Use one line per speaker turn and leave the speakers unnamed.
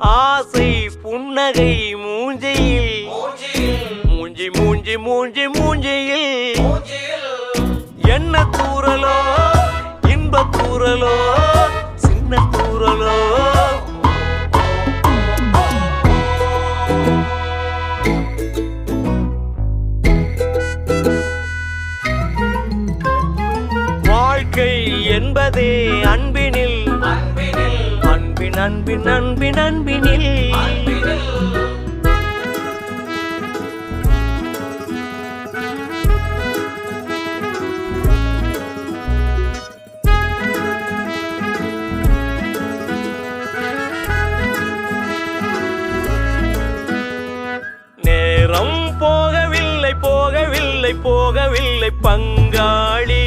ஆசை புன்னகை மூஞ்சியில் மூஞ்சி மூஞ்சி மூஞ்சி மூஞ்சியில் என்ன தூரலோ இன்ப தூரலோ சின்ன தூரலோ வாழ்க்கை என்பதே அன்பினில் அன்பின் அன்பின் அன்பின் அன்பினில் நேரம் போகவில்லை போகவில்லை போகவில்லை பங்காளி